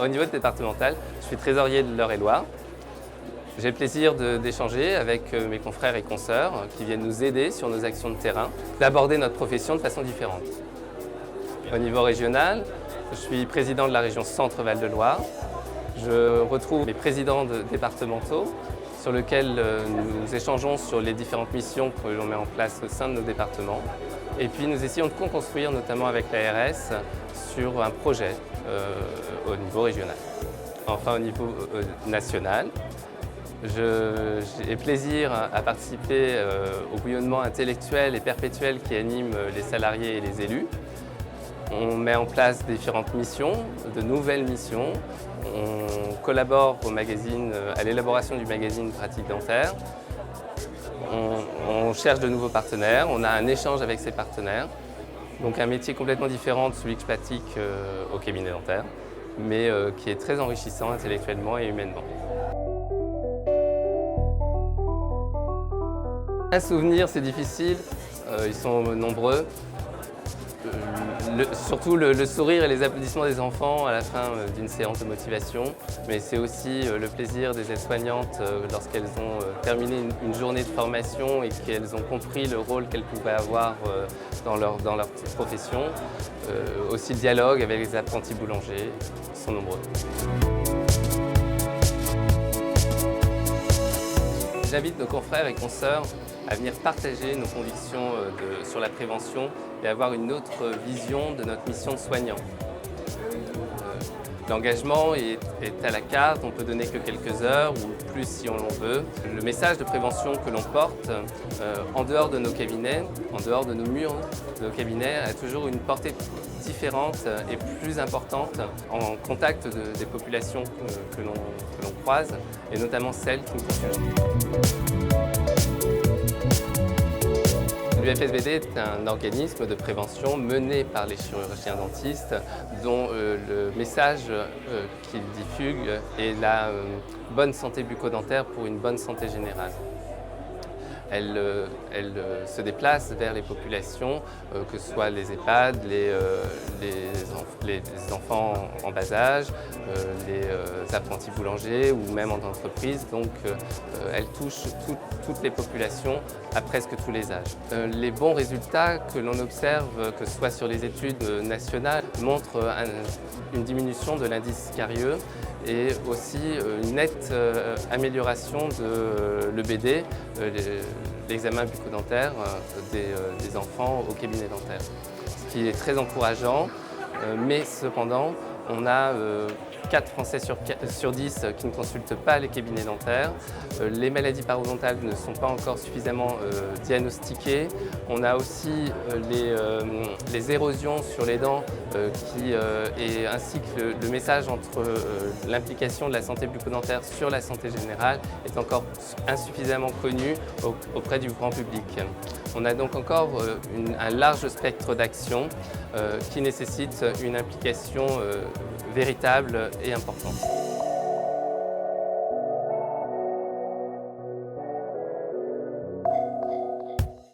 Au niveau départemental, je suis trésorier de l'Eure-et-Loir. J'ai le plaisir d'échanger avec mes confrères et consoeurs qui viennent nous aider sur nos actions de terrain, d'aborder notre profession de façon différente. Au niveau régional, je suis président de la région Centre-Val de Loire. Je retrouve les présidents départementaux sur lesquels nous échangeons sur les différentes missions que l'on met en place au sein de nos départements. Et puis nous essayons de co-construire, notamment avec l'ARS, sur un projet au niveau régional. Enfin, au niveau national, j'ai plaisir à participer au bouillonnement intellectuel et perpétuel qui anime les salariés et les élus. On met en place différentes missions, de nouvelles missions. On collabore à l'élaboration du magazine Pratique Dentaire. On cherche de nouveaux partenaires, on a un échange avec ces partenaires. Donc un métier complètement différent de celui que je pratique au cabinet dentaire, mais qui est très enrichissant intellectuellement et humainement. Un souvenir, c'est difficile, ils sont nombreux. Surtout le sourire et les applaudissements des enfants à la fin d'une séance de motivation, mais c'est aussi le plaisir des aides-soignantes lorsqu'elles ont terminé une journée de formation et qu'elles ont compris le rôle qu'elles pouvaient avoir dans leur profession. Aussi le dialogue avec les apprentis boulangers, ils sont nombreux. J'invite nos confrères et consoeurs à venir partager nos convictions sur la prévention et avoir une autre vision de notre mission de soignant. L'engagement est à la carte, on peut donner que quelques heures ou plus si on l'en veut. Le message de prévention que l'on porte en dehors de nos cabinets, en dehors de nos murs de nos cabinets, a toujours une portée différente et plus importante en contact des populations que l'on croise et notamment celles qui nous consultent. L'UFSBD est un organisme de prévention mené par les chirurgiens dentistes dont le message qu'ils diffusent est la bonne santé bucco-dentaire pour une bonne santé générale. Elle se déplace vers les populations, que ce soit les EHPAD, les enfants en bas âge, les apprentis boulangers ou même en entreprise. Donc elle touche toutes les populations à presque tous les âges. Les bons résultats que l'on observe, que ce soit sur les études nationales, montrent une diminution de l'indice carieux et aussi une nette amélioration de l'EBD, l'examen bucco-dentaire des enfants au cabinet dentaire. Ce qui est très encourageant, mais cependant, on a 4 Français sur 10 qui ne consultent pas les cabinets dentaires. Les maladies parodontales ne sont pas encore suffisamment diagnostiquées. On a aussi les érosions sur les dents ainsi que le message entre l'implication de la santé bucco-dentaire sur la santé générale est encore insuffisamment connu auprès du grand public. On a donc encore un large spectre d'actions qui nécessite une implication véritable et importante.